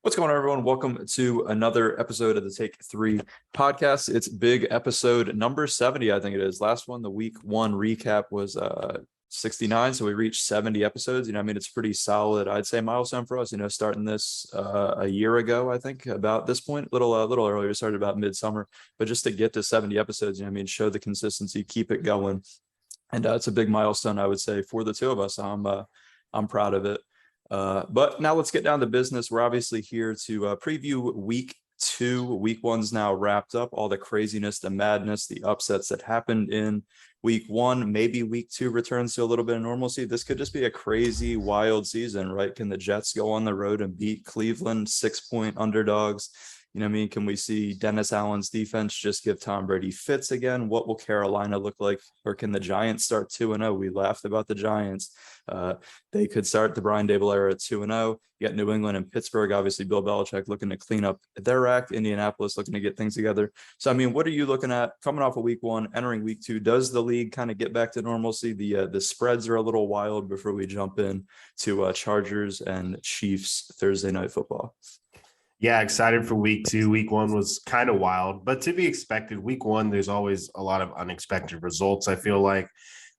What's going on, everyone? Welcome to another episode of the Take Three podcast. It's big episode number 70, I think it is. Last one, the week one recap was 69. So we reached 70 episodes. It's pretty solid, I'd say, milestone for us, starting this a year ago, I think, about this point, a little earlier, started about midsummer, but just to get to 70 episodes, show the consistency, keep it going. And it's a big milestone, I would say, for the two of us. I'm proud of it. But now let's get down to business. We're obviously here to preview week two. Week one's now wrapped up. All the craziness, the madness, the upsets that happened in week one. Maybe week two returns to a little bit of normalcy. This could just be a crazy, wild season, right? Can the Jets go on the road and beat Cleveland, 6-point underdogs? Can we see Dennis Allen's defense just give Tom Brady fits again? What will Carolina look like? Or can the Giants start 2-0? We laughed about the Giants. They could start the Brian Dable era at 2-0. You got New England and Pittsburgh, obviously Bill Belichick looking to clean up their act. Indianapolis looking to get things together. So, what are you looking at coming off of week one, entering week two? Does the league kind of get back to normalcy? The spreads are a little wild before we jump in to Chargers and Chiefs Thursday night football. Yeah, excited for week two. Week one was kind of wild, but to be expected. Week one, there's always a lot of unexpected results, I feel like.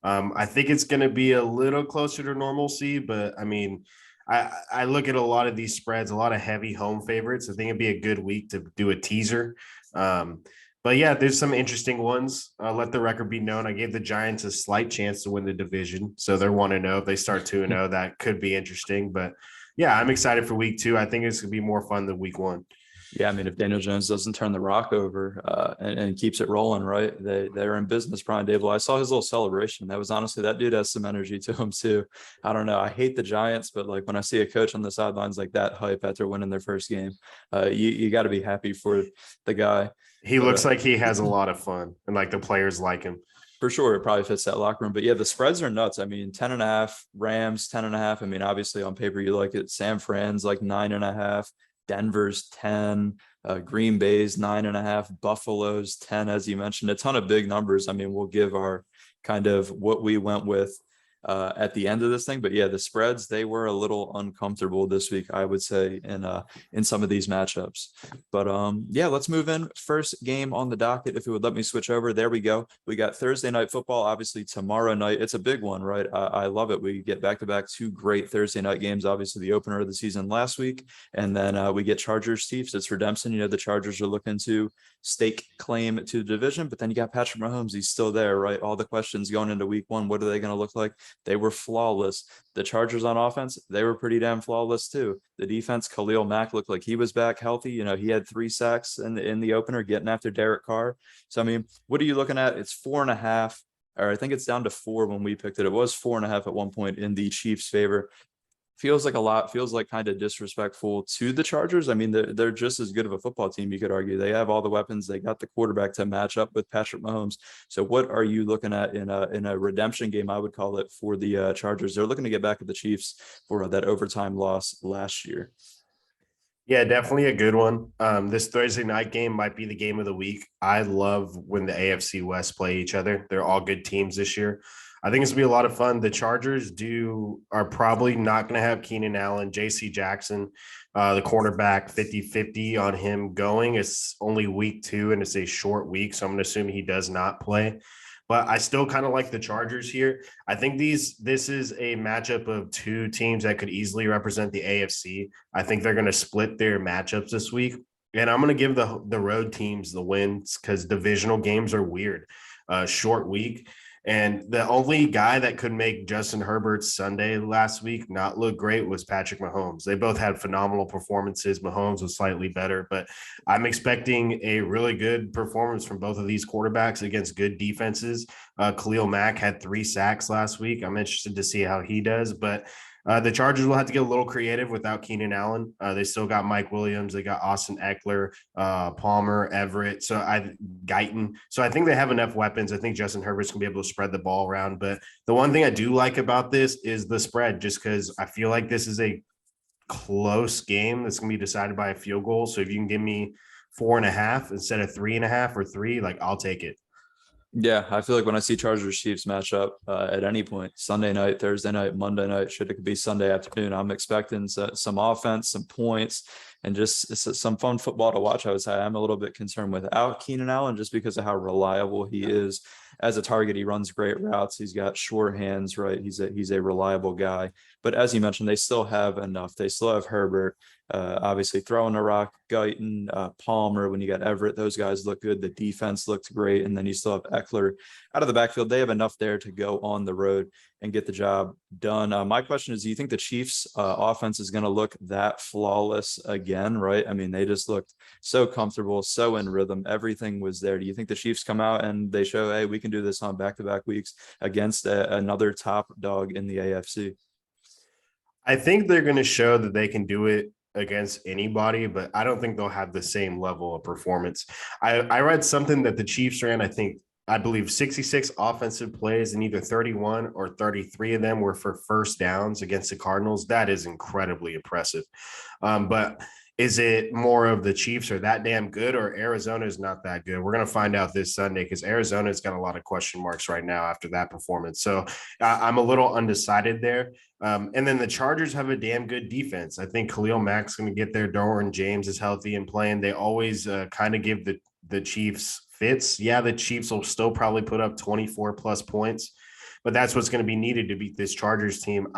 I think it's going to be a little closer to normalcy, but I look at a lot of these spreads, a lot of heavy home favorites. I think it'd be a good week to do a teaser. But yeah, there's some interesting ones. Let the record be known. I gave the Giants a slight chance to win the division. So they're 1-0. If they start 2-0, that could be interesting. But yeah, I'm excited for week two. I think it's going to be more fun than week one. Yeah, if Daniel Jones doesn't turn the rock over and keeps it rolling, right? They're in business, Brian Dable. I saw his little celebration. That was honestly, that dude has some energy to him too. I don't know. I hate the Giants, but like when I see a coach on the sidelines like that hype after winning their first game, you got to be happy for the guy. He looks like he has a lot of fun and like the players like him. For sure, it probably fits that locker room. But yeah, the spreads are nuts. 10.5, Rams, 10.5. Obviously on paper, you like it. San Fran's like 9.5. Denver's 10, Green Bay's 9.5, Buffalo's 10, as you mentioned, a ton of big numbers. We'll give our kind of what we went with at the end of this thing. But yeah, the spreads, they were a little uncomfortable this week, I would say, in some of these matchups. But yeah, let's move in. First game on the docket, if it would let me switch over. There we go. We got Thursday night football, obviously tomorrow night. It's a big one, right? I love it. We get back-to-back two great Thursday night games, obviously the opener of the season last week. And then we get Chargers Chiefs. It's redemption. The Chargers are looking to stake claim to the division, but then you got Patrick Mahomes. He's still there, right? All the questions going into week one, what are they going to look like? They were flawless. The Chargers on offense, they were pretty damn flawless too. The defense, Khalil Mack looked like he was back healthy. He had 3 sacks in the opener getting after Derek Carr. So, what are you looking at? It's 4.5, or I think it's down to 4 when we picked it. It was 4.5 at one point in the Chiefs' favor. Feels like a lot, feels like kind of disrespectful to the Chargers. They're just as good of a football team, you could argue. They have all the weapons. They got the quarterback to match up with Patrick Mahomes. So what are you looking at in a redemption game, I would call it, for the Chargers? They're looking to get back at the Chiefs for that overtime loss last year. Yeah, definitely a good one. This Thursday night game might be the game of the week. I love when the AFC West play each other. They're all good teams this year. I think it's going to be a lot of fun. The Chargers are probably not going to have Keenan Allen, J.C. Jackson, the cornerback, 50-50 on him going. It's only week 2, and it's a short week, so I'm going to assume he does not play. But I still kind of like the Chargers here. I think this is a matchup of two teams that could easily represent the AFC. I think they're going to split their matchups this week. And I'm going to give the road teams the wins because divisional games are weird. Short week. And the only guy that could make Justin Herbert's Sunday last week not look great was Patrick Mahomes. They both had phenomenal performances. Mahomes was slightly better, but I'm expecting a really good performance from both of these quarterbacks against good defenses. Khalil Mack had 3 sacks last week. I'm interested to see how he does, but the Chargers will have to get a little creative without Keenan Allen. They still got Mike Williams. They got Austin Eckler, Palmer, Everett, Guyton. So I think they have enough weapons. I think Justin Herbert's going to be able to spread the ball around. But the one thing I do like about this is the spread, just because I feel like this is a close game that's going to be decided by a field goal. So if you can give me 4.5 instead of 3.5 or 3, I'll take it. Yeah, I feel like when I see Chargers Chiefs match up at any point, Sunday night, Thursday night, Monday night, should it could be Sunday afternoon, I'm expecting some offense, some points, and just some fun football to watch. I would say I'm a little bit concerned without Keenan Allen just because of how reliable he is as a target. He runs great routes. He's got sure hands, right? He's a reliable guy. But as you mentioned, they still have enough. They still have Herbert. Obviously, throwing a rock, Guyton, Palmer. When you got Everett, those guys look good. The defense looked great, and then you still have Eckler out of the backfield. They have enough there to go on the road and get the job done. My question is: do you think the Chiefs' offense is going to look that flawless again? Right? I mean, they just looked so comfortable, so in rhythm. Everything was there. Do you think the Chiefs come out and they show, hey, we can do this on back-to-back weeks against another top dog in the AFC? I think they're going to show that they can do it against anybody, but I don't think they'll have the same level of performance. I read something that the Chiefs ran, I believe 66 offensive plays, and either 31 or 33 of them were for first downs against the Cardinals. That is incredibly impressive. But is it more of the Chiefs are that damn good, or Arizona is not that good? We're going to find out this Sunday, because Arizona's got a lot of question marks right now after that performance. So I'm a little undecided there. And then the Chargers have a damn good defense. I think Khalil Mack's going to get there. Derwin James is healthy and playing. They always kind of give the Chiefs fits. Yeah, the Chiefs will still probably put up 24 plus points, but that's what's going to be needed to beat this Chargers team.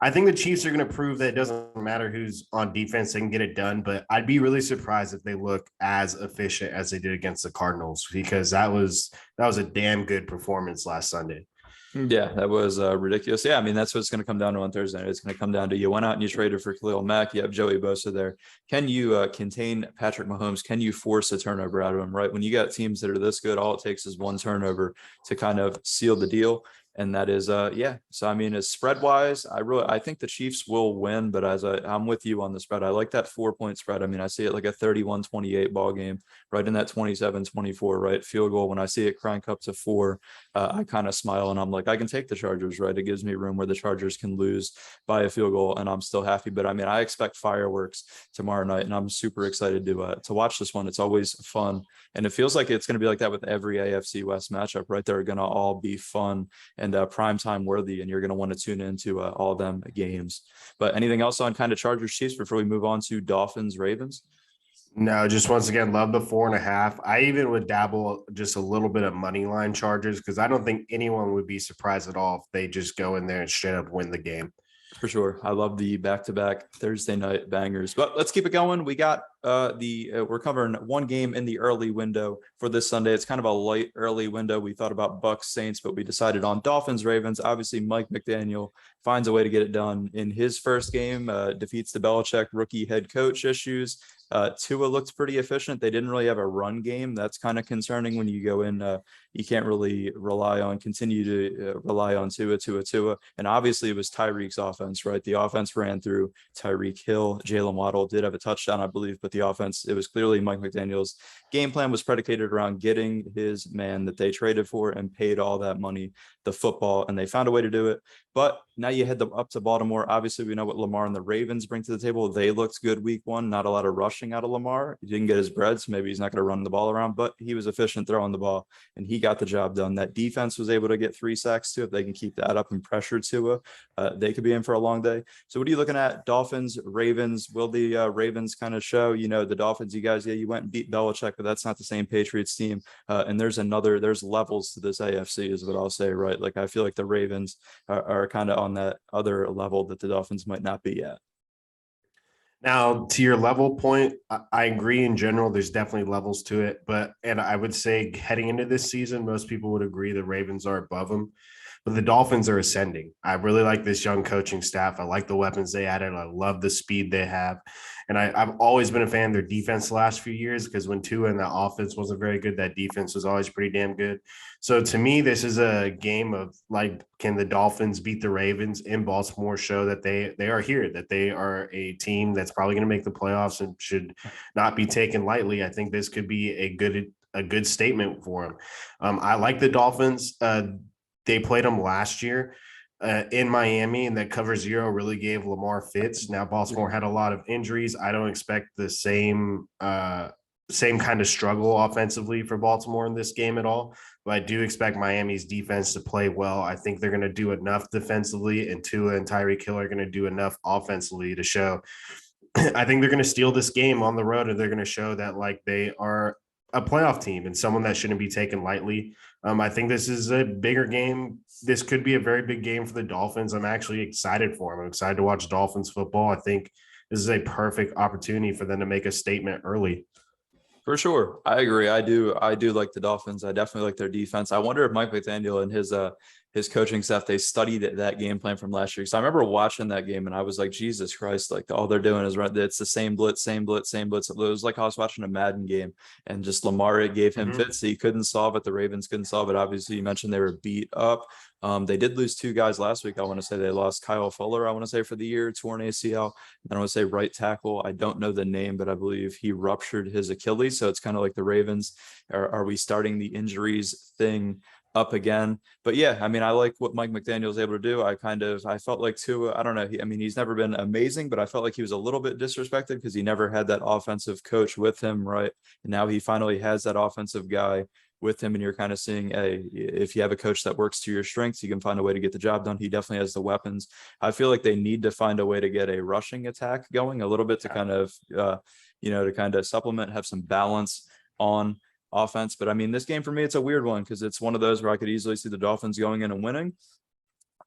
I think the Chiefs are going to prove that it doesn't matter who's on defense, they can get it done. But I'd be really surprised if they look as efficient as they did against the Cardinals, because that was a damn good performance last Sunday. Yeah, that was ridiculous. Yeah, I mean, that's what it's going to come down to on Thursday. It's going to come down to you went out and you traded for Khalil Mack. You have Joey Bosa there. Can you contain Patrick Mahomes? Can you force a turnover out of him, right? When you got teams that are this good, all it takes is one turnover to kind of seal the deal. And that is, yeah. So, I mean, as spread wise, I think the Chiefs will win, but I'm with you on the spread. I like that 4-point spread. I mean, I see it like a 31-28 ball game, right in that 27-24, right? Field goal. When I see it crank up to 4, I kind of smile and I'm like, I can take the Chargers, right? It gives me room where the Chargers can lose by a field goal and I'm still happy. But I mean, I expect fireworks tomorrow night and I'm super excited to watch this one. It's always fun. And it feels like it's going to be like that with every AFC West matchup, right? They're going to all be fun and primetime worthy, and you're going to want to tune into all of them games. But anything else on kind of Chargers Chiefs before we move on to Dolphins Ravens? No, just once again, love the 4.5. I even would dabble just a little bit of money line Chargers, because I don't think anyone would be surprised at all if they just go in there and straight up win the game. For sure. I love the back-to-back Thursday night bangers. But let's keep it going. We got we're covering one game in the early window for this Sunday. It's kind of a light early window. We thought about Bucks Saints, but we decided on Dolphins Ravens. Obviously, Mike McDaniel finds a way to get it done in his first game, defeats the Belichick rookie head coach issues. Tua looked pretty efficient. They didn't really have a run game. That's kind of concerning when you go in. You can't really continue to rely on Tua. And obviously it was Tyreek's offense, right? The offense ran through Tyreek Hill. Jalen Waddle did have a touchdown, I believe, but the offense, it was clearly Mike McDaniel's game plan was predicated around getting his man that they traded for and paid all that money, the football, and they found a way to do it. But now you head up to Baltimore. Obviously, we know what Lamar and the Ravens bring to the table. They looked good week one. Not a lot of rushing out of Lamar. He didn't get his bread, so maybe he's not going to run the ball around, but he was efficient throwing the ball, and he got the job done. That defense was able to get 3 sacks too. If they can keep that up and pressure Tua, they could be in for a long day. So what are you looking at? Dolphins, Ravens. Will the Ravens kind of show, the Dolphins, you guys, yeah, you went and beat Belichick, but that's not the same Patriots team. And there's levels to this AFC is what I'll say, right? Like, I feel like the Ravens are kind of on that other level that the Dolphins might not be yet. Now, to your level point, I agree in general. There's definitely levels to it, and I would say heading into this season, most people would agree the Ravens are above them, but the Dolphins are ascending. I really like this young coaching staff. I like the weapons they added. I love the speed they have. And I've always been a fan of their defense the last few years, because when Tua and that offense wasn't very good, that defense was always pretty damn good. So to me, this is a game of, like, can the Dolphins beat the Ravens in Baltimore, show that they are here, that they are a team that's probably going to make the playoffs and should not be taken lightly. I think this could be a good statement for them. I like the Dolphins. They played them last year in Miami, and that cover zero really gave Lamar fits. Now Baltimore had a lot of injuries. I don't expect the same same kind of struggle offensively for Baltimore in this game at all. But I do expect Miami's defense to play well. I think they're going to do enough defensively, and Tua and Tyreek Hill are going to do enough offensively to show. I think they're going to steal this game on the road, and they're going to show that like they are a playoff team and someone that shouldn't be taken lightly. I think this is a bigger game. This could be a very big game for the Dolphins. I'm actually excited for them. I'm excited to watch Dolphins football. I think this is a perfect opportunity for them to make a statement early. For sure. I agree. I do like the Dolphins. I definitely like their defense. I wonder if Mike McDaniel and his coaching staff, they studied that game plan from last year. So I remember watching that game and I was like, Jesus Christ, like all they're doing is run. It's the same blitz, same blitz, same blitz. It was like I was watching a Madden game and just Lamar, it gave him fits. He couldn't solve it. The Ravens couldn't solve it. Obviously, you mentioned they were beat up. They did lose two guys last week. I want to say they lost Kyle Fuller, I want to say for the year, torn ACL. And I want to say right tackle. I don't know the name, but I believe he ruptured his Achilles. So it's kind of like the Ravens. Are we starting the injuries thing up again? But yeah, I mean, I like what Mike McDaniel was able to do. I felt like Tua, I don't know. I mean, he's never been amazing, but I felt like he was a little bit disrespected because he never had that offensive coach with him, right? And now he finally has that offensive guy with him, and you're kind of seeing, if you have a coach that works to your strengths, you can find a way to get the job done. He definitely has the weapons. I feel like they need to find a way to get a rushing attack going a little bit to kind of, to kind of supplement, have some balance on offense. But I mean, this game for me, it's a weird one because it's one of those where I could easily see the Dolphins going in and winning.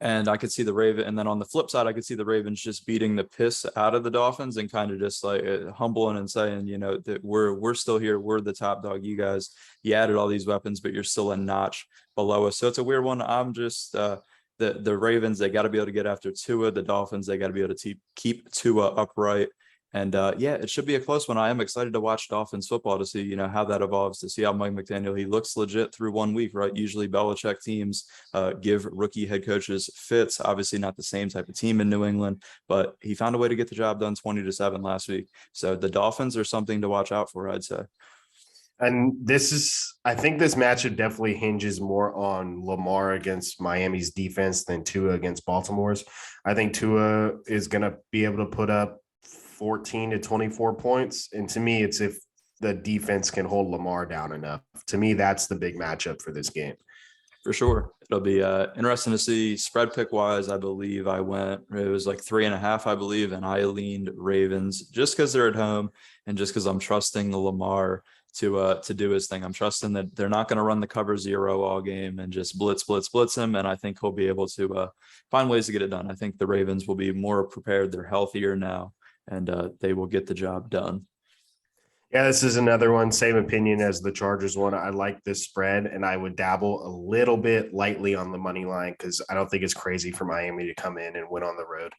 And I could see the Raven, and then on the flip side, I could see the Ravens just beating the piss out of the Dolphins and kind of just like humbling and saying, that we're still here, we're the top dog. You added all these weapons, but you're still a notch below us. So it's a weird one. I'm just the Ravens, they got to be able to get after Tua. The Dolphins, they got to be able to keep Tua upright. And it should be a close one. I am excited to watch Dolphins football to see, how that evolves, to see how Mike McDaniel, he looks legit through 1 week, right? Usually Belichick teams give rookie head coaches fits. Obviously not the same type of team in New England, but he found a way to get the job done 20-7 last week. So the Dolphins are something to watch out for, I'd say. And I think this matchup definitely hinges more on Lamar against Miami's defense than Tua against Baltimore's. I think Tua is going to be able to put up 14 to 24 points. And to me, it's if the defense can hold Lamar down enough. To me, that's the big matchup for this game. For sure. It'll be interesting to see. Spread pick wise, I believe it was like 3.5, I believe, and I leaned Ravens just because they're at home and just because I'm trusting the Lamar to do his thing. I'm trusting that they're not going to run the cover zero all game and just blitz him. And I think he'll be able to find ways to get it done. I think the Ravens will be more prepared. They're healthier now, and they will get the job done. Yeah, this is another one. Same opinion as the Chargers one. I like this spread, and I would dabble a little bit lightly on the money line because I don't think it's crazy for Miami to come in and win on the road.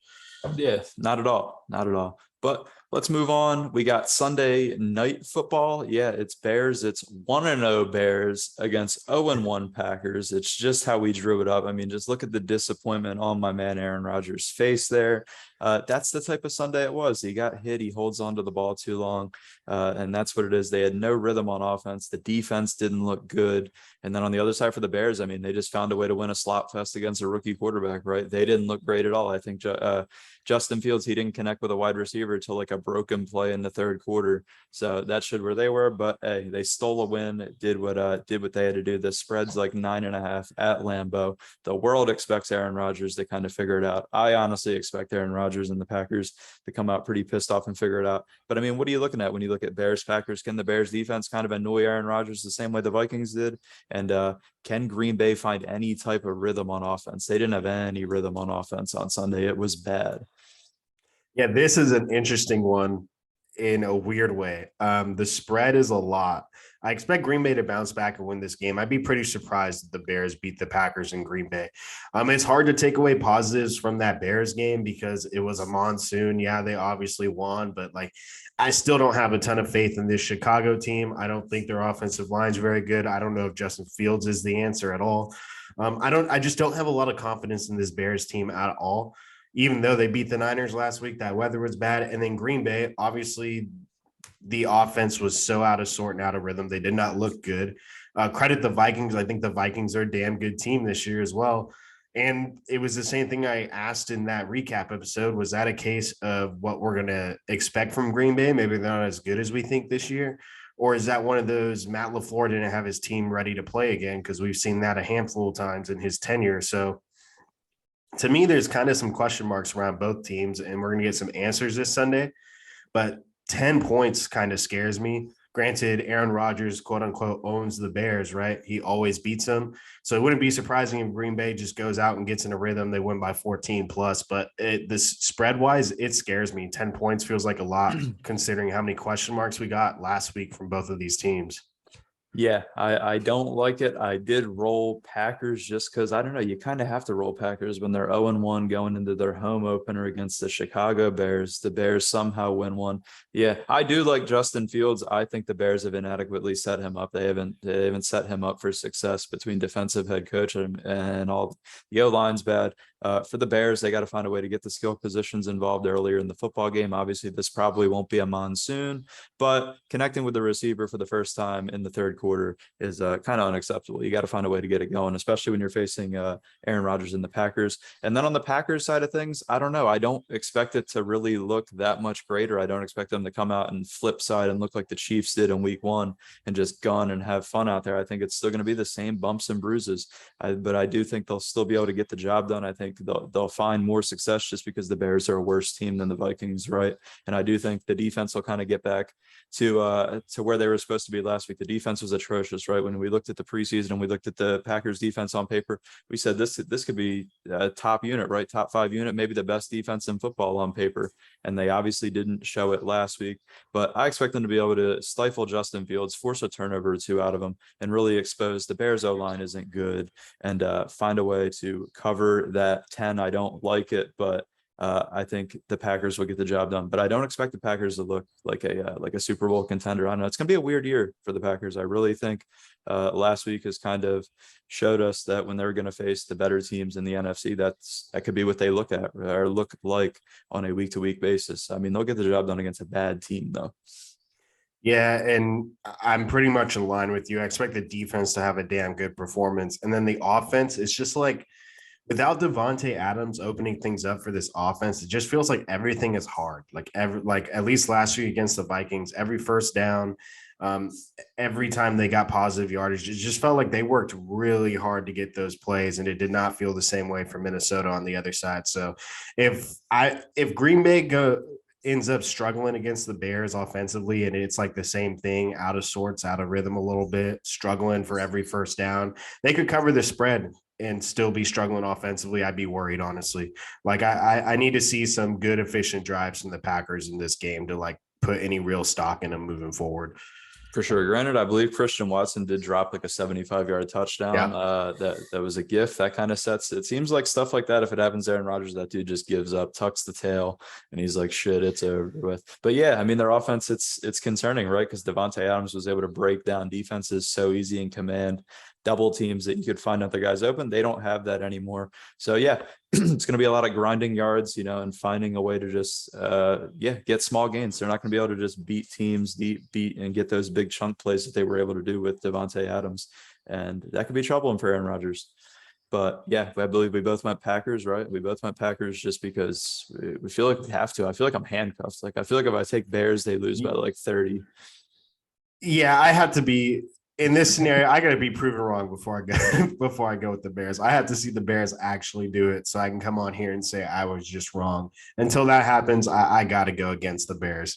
Yeah, not at all. Not at all. But let's move on. We got Sunday night football. Yeah, it's Bears. It's 1-0 Bears against 0-1 Packers. It's just how we drew it up. I mean, just look at the disappointment on my man Aaron Rodgers' face there. That's the type of Sunday it was. He got hit. He holds on to the ball too long. And that's what it is. They had no rhythm on offense. The defense didn't look good. And then on the other side for the Bears, I mean, they just found a way to win a slot fest against a rookie quarterback, right? They didn't look great at all. I think Justin Fields, he didn't connect with a wide receiver till like a broken play in the third quarter. So that showed where they were. But hey, they stole a win, did what they had to do. The spread's like 9.5 at Lambeau. The world expects Aaron Rodgers to kind of figure it out. I honestly expect Aaron Rodgers and the Packers to come out pretty pissed off and figure it out. But I mean, what are you looking at when you look at Bears Packers? Can the Bears defense kind of annoy Aaron Rodgers the same way the Vikings did? And can Green Bay find any type of rhythm on offense? They didn't have any rhythm on offense on Sunday. It was bad. Yeah, this is an interesting one in a weird way. The spread is a lot. I expect Green Bay to bounce back and win this game. I'd be pretty surprised if the Bears beat the Packers in Green Bay. It's hard to take away positives from that Bears game because it was a monsoon. Yeah, they obviously won, but like I still don't have a ton of faith in this Chicago team. I don't think their offensive line's very good. I don't know if Justin Fields is the answer at all. I just don't have a lot of confidence in this Bears team at all. Even though they beat the Niners last week, that weather was bad. And then Green Bay, obviously, the offense was so out of sort and out of rhythm. They did not look good. Credit the Vikings. I think the Vikings are a damn good team this year as well. And it was the same thing I asked in that recap episode. Was that a case of what we're going to expect from Green Bay? Maybe they're not as good as we think this year. Or is that one of those Matt LaFleur didn't have his team ready to play again? Because we've seen that a handful of times in his tenure. So to me, there's kind of some question marks around both teams, and we're going to get some answers this Sunday. But 10 points kind of scares me. Granted, Aaron Rodgers, quote unquote, owns the Bears, right? He always beats them. So it wouldn't be surprising if Green Bay just goes out and gets in a rhythm. They win by 14 plus. But this spread wise, it scares me. 10 points feels like a lot considering how many question marks we got last week from both of these teams. Yeah, I don't like it. I did roll Packers just because I don't know. You kind of have to roll Packers when they're 0-1 going into their home opener against the Chicago Bears. The Bears somehow win one. Yeah, I do like Justin Fields. I think the Bears have inadequately set him up. They haven't set him up for success between defensive head coach and all the O-line's bad. For the Bears, they got to find a way to get the skill positions involved earlier in the football game. Obviously, this probably won't be a monsoon, but connecting with the receiver for the first time in the third quarter is kind of unacceptable. You got to find a way to get it going, especially when you're facing Aaron Rodgers and the Packers. And then on the Packers side of things, I don't know. I don't expect it to really look that much greater. I don't expect them to come out and flip side and look like the Chiefs did in week 1 and just gun and have fun out there. I think it's still going to be the same bumps and bruises, but I do think they'll still be able to get the job done. I think they'll find more success just because the Bears are a worse team than the Vikings, right? And I do think the defense will kind of get back to where they were supposed to be last week. The defense was atrocious, right? When we looked at the preseason and we looked at the Packers defense on paper, we said this could be a top unit, right? Top 5 unit, maybe the best defense in football on paper. And they obviously didn't show it last week. But I expect them to be able to stifle Justin Fields, force a turnover or 2 out of him, and really expose the Bears O-line isn't good, and find a way to cover that 10. I don't like it, but I think the Packers will get the job done, but I don't expect the Packers to look like a Super Bowl contender. I don't know. It's going to be a weird year for the Packers. I really think last week has kind of showed us that when they're going to face the better teams in the NFC, that could be what they look at or look like on a week-to-week basis. I mean, they'll get the job done against a bad team, though. Yeah, and I'm pretty much in line with you. I expect the defense to have a damn good performance. And then the offense is just like, without Devontae Adams opening things up for this offense, it just feels like everything is hard. Like at least last week against the Vikings, every first down, every time they got positive yardage, it just felt like they worked really hard to get those plays, and it did not feel the same way for Minnesota on the other side. So if Green Bay ends up struggling against the Bears offensively, and it's like the same thing, out of sorts, out of rhythm a little bit, struggling for every first down, they could cover the spread and still be struggling offensively. I'd be worried, honestly. Like I need to see some good, efficient drives from the Packers in this game to like put any real stock in them moving forward. For sure. Granted, I believe Christian Watson did drop like a 75-yard touchdown. Yeah. That was a gift. That kind of sets. It seems like stuff like that. If it happens to Aaron Rodgers, that dude just gives up, tucks the tail, and he's like, "Shit, it's over with." But yeah, I mean, their offense, it's concerning, right? Because Devontae Adams was able to break down defenses so easy in command, double teams that you could find other guys open. They don't have that anymore. So yeah, it's going to be a lot of grinding yards, and finding a way to just, get small gains. They're not going to be able to just beat teams, beat and get those big chunk plays that they were able to do with Devontae Adams. And that could be troubling for Aaron Rodgers. But yeah, I believe we both went Packers, right? We both went Packers just because we feel like we have to. I feel like I'm handcuffed. Like, I feel like if I take Bears, they lose by like 30. Yeah, I have to be in this scenario. I got to be proven wrong before I go before I go with the Bears. I have to see the Bears actually do it so I can come on here and say I was just wrong. Until that happens, I got to go against the Bears.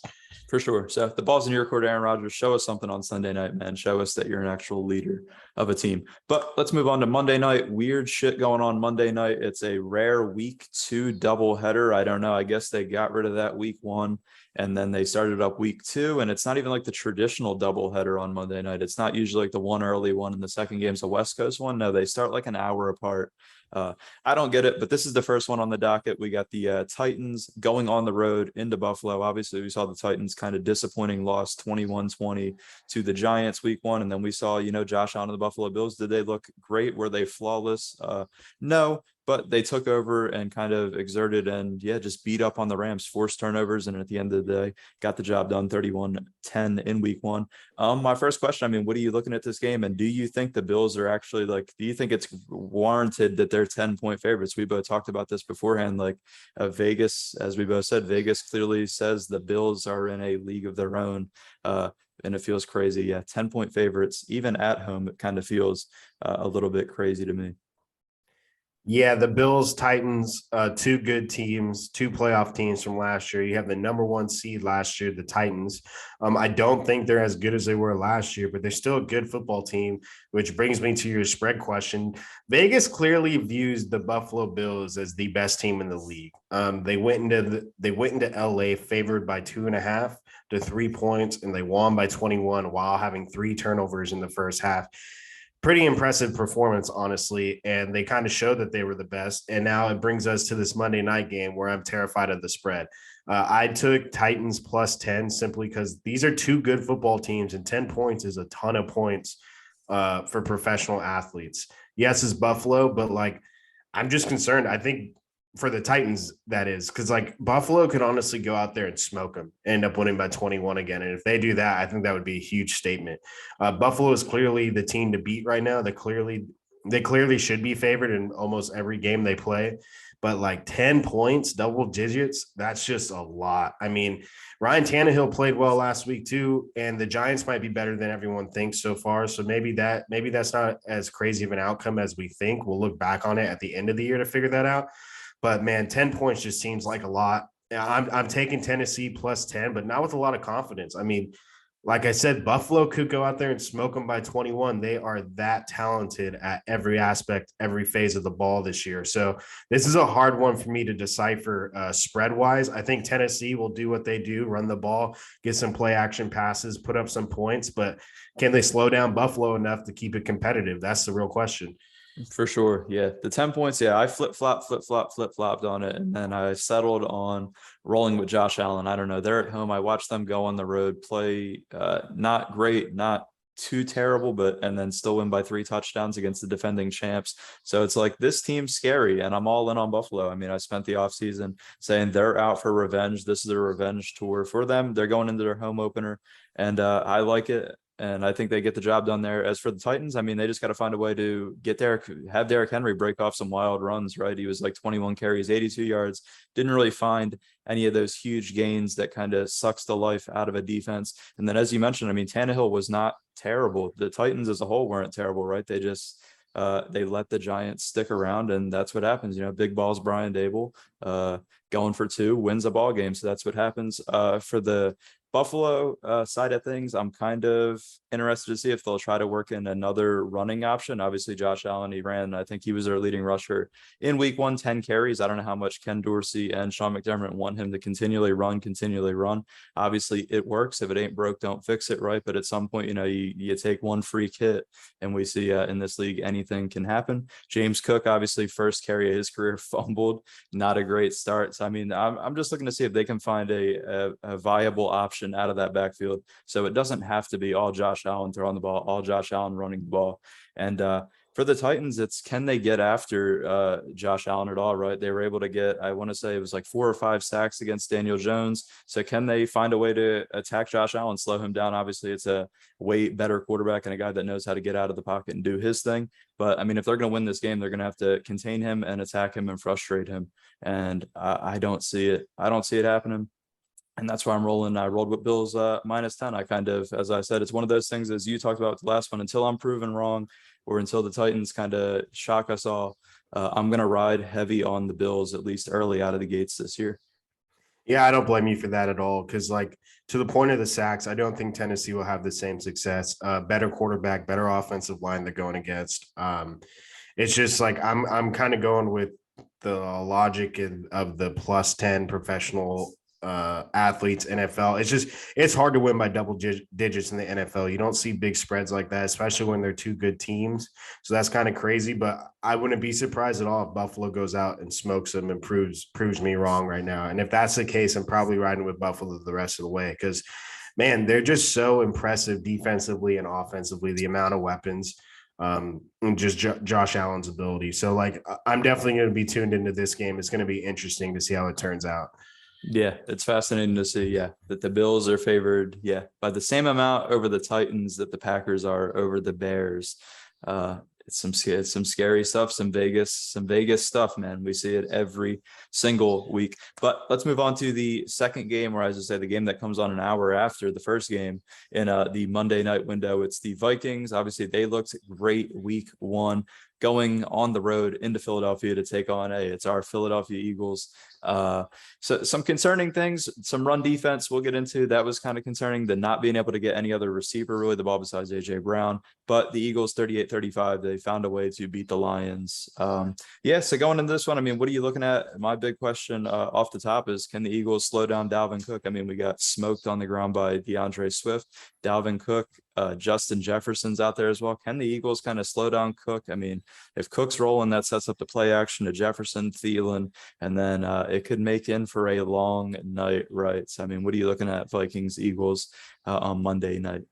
For sure. So the ball's in your court, Aaron Rodgers. Show us something on Sunday night, man. Show us that you're an actual leader of a team. But let's move on to Monday night. Weird shit going on Monday night. It's a rare week 2 doubleheader. I don't know. I guess they got rid of that week 1 and then they started up week 2. And it's not even like the traditional doubleheader on Monday night. It's not usually like the one early one and the second game's a West Coast one. No, they start like an hour apart. I don't get it, but this is the first one on the docket. We got the Titans going on the road into Buffalo. Obviously, we saw the Titans kind of disappointing loss 21-20 to the Giants week 1. And then we saw, Josh Allen and the Buffalo Bills. Did they look great? Were they flawless? No, but they took over and kind of exerted and just beat up on the Rams, forced turnovers. And at the end of the day, got the job done 31-10 in week 1. My first question, I mean, what are you looking at this game? And do you think the Bills are actually do you think it's warranted that they're 10-point favorites? We both talked about this beforehand. Vegas, as we both said, Vegas clearly says the Bills are in a league of their own. and it feels crazy. Yeah, 10-point favorites, even at home, it kind of feels a little bit crazy to me. Yeah, the Bills, Titans, two good teams, two playoff teams from last year. You have the number one seed last year, the Titans. I don't think they're as good as they were last year, but they're still a good football team, which brings me to your spread question. Vegas clearly views the Buffalo Bills as the best team in the league. They went into LA favored by 2.5 to 3 points, and they won by 21 while having 3 turnovers in the first half. Pretty impressive performance, honestly. And they kind of showed that they were the best. And now it brings us to this Monday night game where I'm terrified of the spread. I took Titans plus 10 simply because these are two good football teams, and 10 points is a ton of points for professional athletes. Yes, it's Buffalo, but like I'm just concerned. I think for the Titans, that is, because like Buffalo could honestly go out there and smoke them, end up winning by 21 again. And if they do that, I think that would be a huge statement. Buffalo is clearly the team to beat right now. They clearly should be favored in almost every game they play. But like 10 points, double digits, that's just a lot. I mean, Ryan Tannehill played well last week too, and the Giants might be better than everyone thinks so far. So maybe that's not as crazy of an outcome as we think. We'll look back on it at the end of the year to figure that out. But man, 10 points just seems like a lot. I'm taking Tennessee plus 10, but not with a lot of confidence. I mean, like I said, Buffalo could go out there and smoke them by 21. They are that talented at every aspect, every phase of the ball this year. So this is a hard one for me to decipher spread wise. I think Tennessee will do what they do, run the ball, get some play action passes, put up some points, but can they slow down Buffalo enough to keep it competitive? That's the real question. For sure. Yeah. The 10 points. Yeah. I flip-flopped on it. And then I settled on rolling with Josh Allen. I don't know. They're at home. I watched them go on the road, play not great, not too terrible, and then still win by 3 touchdowns against the defending champs. So it's like this team's scary, and I'm all in on Buffalo. I mean, I spent the offseason saying they're out for revenge. This is a revenge tour for them. They're going into their home opener, and I like it. And I think they get the job done there. As for the Titans, I mean, they just got to find a way to have Derrick Henry break off some wild runs, right? He was like 21 carries, 82 yards, didn't really find any of those huge gains that kind of sucks the life out of a defense. And then, as you mentioned, I mean, Tannehill was not terrible. The Titans as a whole weren't terrible, right? They just, they let the Giants stick around, and that's what happens. You know, big balls, Brian Dable, going for 2, wins a ball game. So that's what happens. For the Buffalo side of things, I'm kind of interested to see if they'll try to work in another running option. Obviously, Josh Allen, I think he was their leading rusher in week 1, 10 carries. I don't know how much Ken Dorsey and Sean McDermott want him to continually run. Obviously, it works. If it ain't broke, don't fix it, right? But at some point, you know, you take one freak hit, and we see in this league, anything can happen. James Cook, obviously, first carry of his career, fumbled. Not a great start. So, I mean, I'm just looking to see if they can find a viable option out of that backfield. So it doesn't have to be all Josh Allen throwing the ball, all Josh Allen running the ball. And for the Titans, it's can they get after Josh Allen at all, right? They were able to get, I want to say it was like 4 or 5 sacks against Daniel Jones. So can they find a way to attack Josh Allen, slow him down? Obviously, it's a way better quarterback and a guy that knows how to get out of the pocket and do his thing. But I mean, if they're going to win this game, they're going to have to contain him and attack him and frustrate him. And I don't see it. I don't see it happening. And that's why I'm rolling. I rolled with Bills minus 10. I kind of, as I said, it's one of those things, as you talked about with the last one, until I'm proven wrong or until the Titans kind of shock us all, I'm going to ride heavy on the Bills, at least early out of the gates this year. Yeah, I don't blame you for that at all. Because, like, to the point of the sacks, I don't think Tennessee will have the same success. Better quarterback, better offensive line they're going against. It's just like I'm kind of going with the logic of the plus 10 professional athletes NFL. It's hard to win by double digits in the NFL. You don't see big spreads like that, especially when they're two good teams. So that's kind of crazy, but I wouldn't be surprised at all if Buffalo goes out and smokes them and proves me wrong right now. And if that's the case, I'm probably riding with Buffalo the rest of the way, because man, they're just so impressive defensively and offensively, the amount of weapons, and just Josh Allen's ability. So like, I'm definitely going to be tuned into this game. It's going to be interesting to see how it turns out. Yeah, it's fascinating to see, yeah, that the Bills are favored, yeah, by the same amount over the Titans that the Packers are over the Bears. it's some scary stuff, some Vegas stuff, man. We see it every single week. But let's move on to the second game, or as I say, the game that comes on an hour after the first game in the Monday night window. It's the Vikings. Obviously, they looked great week one, going on the road into Philadelphia to take on it's our Philadelphia Eagles. So some concerning things, some run defense we'll get into. That was kind of concerning, the not being able to get any other receiver really the ball besides AJ Brown. But the Eagles 38-35, they found a way to beat the Lions. Yeah, so going into this one, I mean, what are you looking at? My big question off the top is, can the Eagles slow down Dalvin Cook? I mean, we got smoked on the ground by DeAndre Swift, Dalvin Cook, Justin Jefferson's out there as well. Can the Eagles kind of slow down Cook? I mean, if Cook's rolling, that sets up the play action to Jefferson, Thielen, and then it could make in for a long night, right? So, I mean, what are you looking at, Vikings, Eagles on Monday night?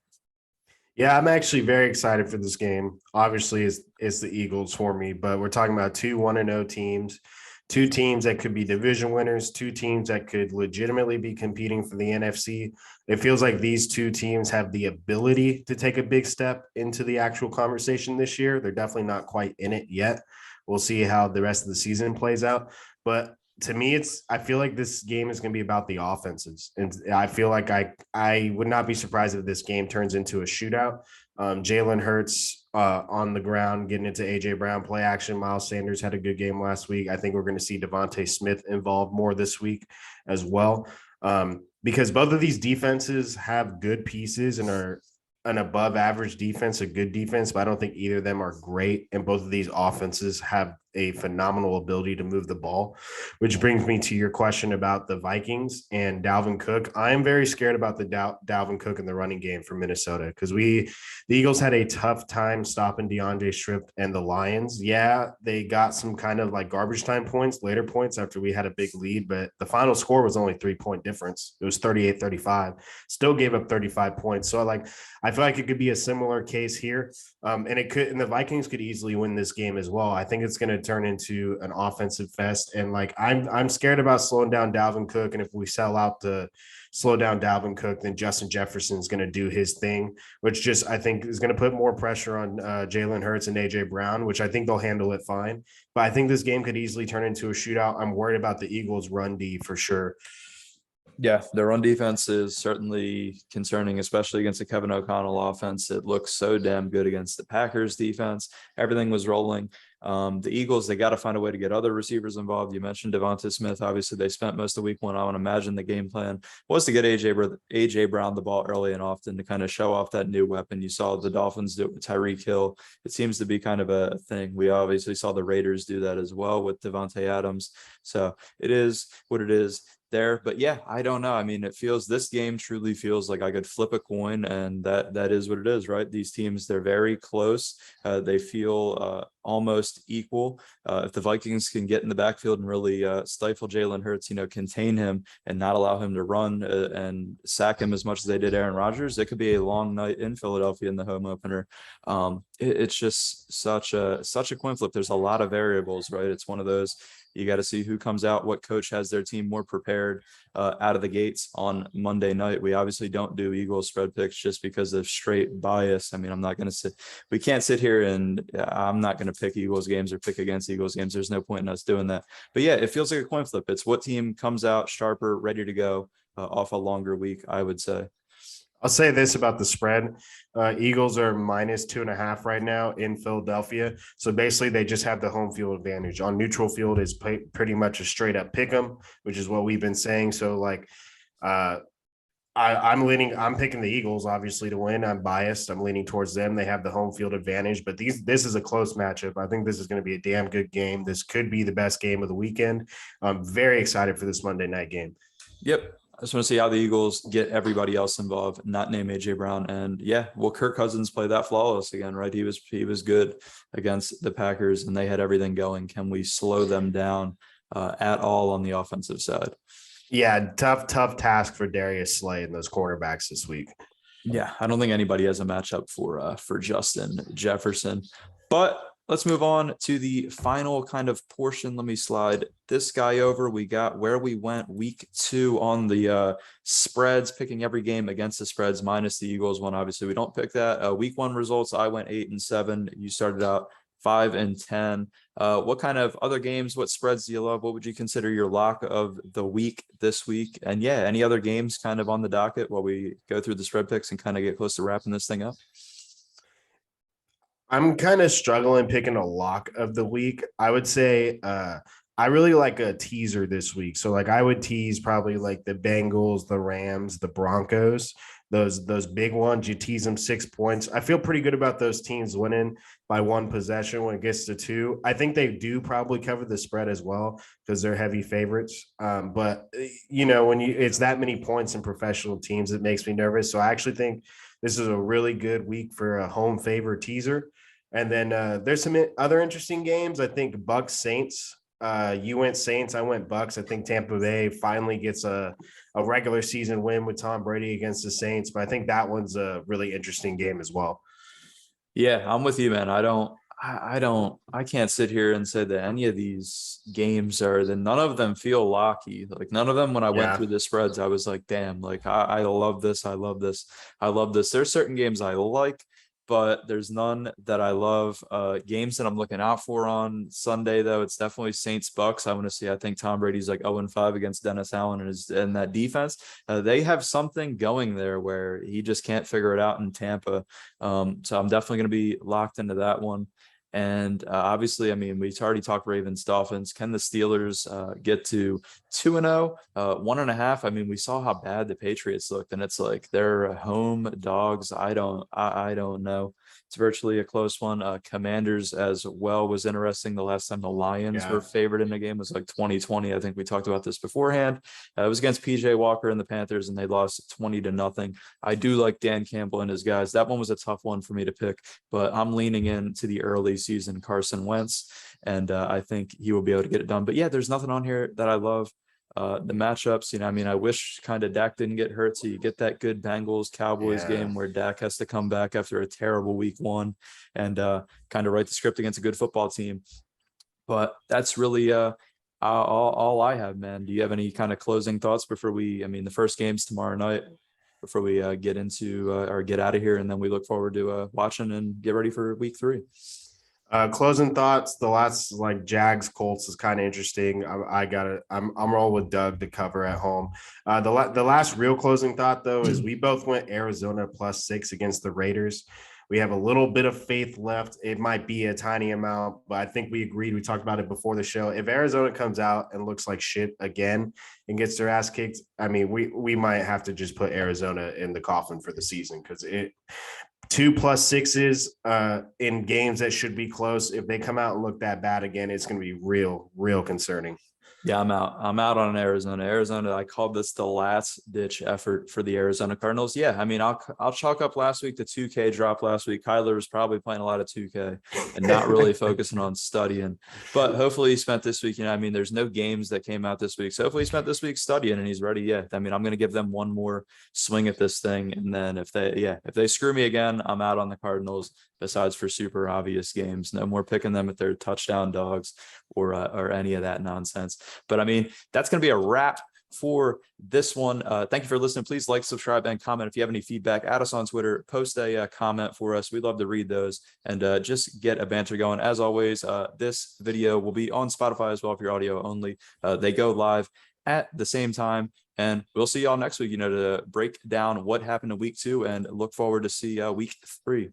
Yeah, I'm actually very excited for this game. Obviously, it's the Eagles for me, but we're talking about two 1-0 teams, two teams that could be division winners, two teams that could legitimately be competing for the NFC. It feels like these two teams have the ability to take a big step into the actual conversation this year. They're definitely not quite in it yet. We'll see how the rest of the season plays out. But to me, I feel like this game is going to be about the offenses. And I feel like I would not be surprised if this game turns into a shootout. Jalen Hurts on the ground, getting into AJ Brown play action. Miles Sanders had a good game last week. I think we're going to see Devontae Smith involved more this week as well. Because both of these defenses have good pieces and are an above average defense, a good defense, but I don't think either of them are great. And both of these offenses have a phenomenal ability to move the ball, which brings me to your question about the Vikings and Dalvin Cook. I am very scared about the Dalvin Cook in the running game for Minnesota because the Eagles had a tough time stopping DeAndre Swift and the Lions. Yeah, they got some kind of like garbage time points, later points after we had a big lead, but the final score was only 3-point difference. It was 38-35, still gave up 35 points. So I feel like it could be a similar case here. And the Vikings could easily win this game as well. I think it's going to turn into an offensive fest. And I'm scared about slowing down Dalvin Cook. And if we sell out to slow down Dalvin Cook, then Justin Jefferson is going to do his thing, which just I think is going to put more pressure on Jalen Hurts and AJ Brown, which I think they'll handle it fine. But I think this game could easily turn into a shootout. I'm worried about the Eagles' run D for sure. Yeah, their run defense is certainly concerning, especially against the Kevin O'Connell offense. It looks so damn good against the Packers defense. Everything was rolling. The Eagles, they got to find a way to get other receivers involved. You mentioned Devonta Smith. Obviously, they spent most of week one. I would imagine the game plan was to get AJ Brown the ball early and often to kind of show off that new weapon. You saw the Dolphins do it with Tyreek Hill. It seems to be kind of a thing. We obviously saw the Raiders do that as well with Devontae Adams. So it is what it is there. But yeah, I don't know. I mean, this game truly feels like I could flip a coin, and that is what it is, right? These teams, they're very close. They feel almost equal. If the Vikings can get in the backfield and really stifle Jalen Hurts, contain him and not allow him to run and sack him as much as they did Aaron Rodgers, it could be a long night in Philadelphia in the home opener. It's just such a coin flip. There's a lot of variables, right? It's one of those. You got to see who comes out, what coach has their team more prepared out of the gates on Monday night. We obviously don't do Eagles spread picks just because of straight bias. I mean, we can't sit here and I'm not going to pick Eagles games or pick against Eagles games. There's no point in us doing that. But yeah, it feels like a coin flip. It's what team comes out sharper, ready to go off a longer week, I would say. I'll say this about the spread. Eagles are -2.5 right now in Philadelphia. So basically, they just have the home field advantage. On neutral field is pretty much a straight up pick 'em, which is what we've been saying. So I'm picking the Eagles obviously to win. I'm biased. I'm leaning towards them. They have the home field advantage, but this is a close matchup. I think this is going to be a damn good game. This could be the best game of the weekend. I'm very excited for this Monday night game. Yep. I just want to see how the Eagles get everybody else involved, not name AJ Brown. And yeah, will Kirk Cousins play that flawless again, right? He was good against the Packers and they had everything going. Can we slow them down at all on the offensive side? Yeah, tough task for Darius Slay and those quarterbacks this week. Yeah, I don't think anybody has a matchup for Justin Jefferson. But let's move on to the final kind of portion. Let me slide this guy over. We got where we went week 2 on the spreads, picking every game against the spreads minus the Eagles one. Obviously, we don't pick that. Week 1 results, I went 8-7. You started out 5-10. What kind of other games, what spreads do you love? What would you consider your lock of the week this week? And yeah, any other games kind of on the docket while we go through the spread picks and kind of get close to wrapping this thing up? I'm kind of struggling picking a lock of the week. I would say I really like a teaser this week. So like I would tease probably like the Bengals, the Rams, the Broncos, those big ones. You tease them 6 points. I feel pretty good about those teams winning by one possession when it gets to two. I think they do probably cover the spread as well because they're heavy favorites. But when it's that many points in professional teams, it makes me nervous. So I actually think this is a really good week for a home favor teaser. And then there's some other interesting games. I think Bucks Saints. You went Saints, I went Bucks. I think Tampa Bay finally gets a regular season win with Tom Brady against the Saints, but I think that one's a really interesting game as well. Yeah, I'm with you, man. I can't sit here and say that any of these games none of them feel locky. Like none of them, when I went Yeah. through the spreads, I was like, damn, like I love this. I love this. I love this. There's certain games I like, but there's none that I love. Games that I'm looking out for on Sunday, though, it's definitely Saints Bucks. I want to see. I think Tom Brady's like 0-5 against Dennis Allen and that defense. They have something going there where he just can't figure it out in Tampa. So I'm definitely going to be locked into that one. And obviously, I mean, we've already talked Ravens, Dolphins. Can the Steelers get to 2-0, 1.5? I mean, we saw how bad the Patriots looked, and it's like they're home dogs. I don't know. It's virtually a close one. Commanders as well was interesting. The last time the Lions were Yeah. favored in a game was like 2020. I think we talked about this beforehand. It was against PJ Walker and the Panthers, and they lost 20-0. I do like Dan Campbell and his guys. That one was a tough one for me to pick, but I'm leaning into the early season Carson Wentz, and I think he will be able to get it done. But yeah, there's nothing on here that I love. The matchups, I mean, I wish kind of Dak didn't get hurt, so you get that good Bengals Cowboys Yeah. game where Dak has to come back after a terrible week one and kind of write the script against a good football team. But that's really all I have, man. Do you have any kind of closing thoughts before I mean, the first game's tomorrow night, before we get into or get out of here, and then we look forward to watching and get ready for week 3. Closing thoughts. The last like Jags Colts is kind of interesting. I'm rolling with Doug to cover at home. The last real closing thought though is we both went Arizona +6 against the Raiders. We have a little bit of faith left. It might be a tiny amount, but I think we agreed. We talked about it before the show. If Arizona comes out and looks like shit again and gets their ass kicked, I mean, we might have to just put Arizona in the coffin for the season because 2+6s in games that should be close. If they come out and look that bad again, it's going to be real concerning. Yeah, I'm out. I'm out on Arizona. I called this the last ditch effort for the Arizona Cardinals. Yeah, I mean, I'll chalk up last week the 2K drop last week. Kyler was probably playing a lot of 2K and not really focusing on studying. But hopefully he spent this week. I mean, there's no games that came out this week. So hopefully he spent this week studying and he's ready. Yeah. I mean, I'm gonna give them one more swing at this thing. And then if they screw me again, I'm out on the Cardinals, besides for super obvious games. No more picking them at their touchdown dogs or any of that nonsense. But I mean, that's going to be a wrap for this one. Thank you for listening. Please like, subscribe, and comment. If you have any feedback, add us on Twitter, post a comment for us. We'd love to read those and just get a banter going. As always, this video will be on Spotify as well if you're audio only. They go live at the same time. And we'll see y'all next week, to break down what happened in week 2 and look forward to see week 3.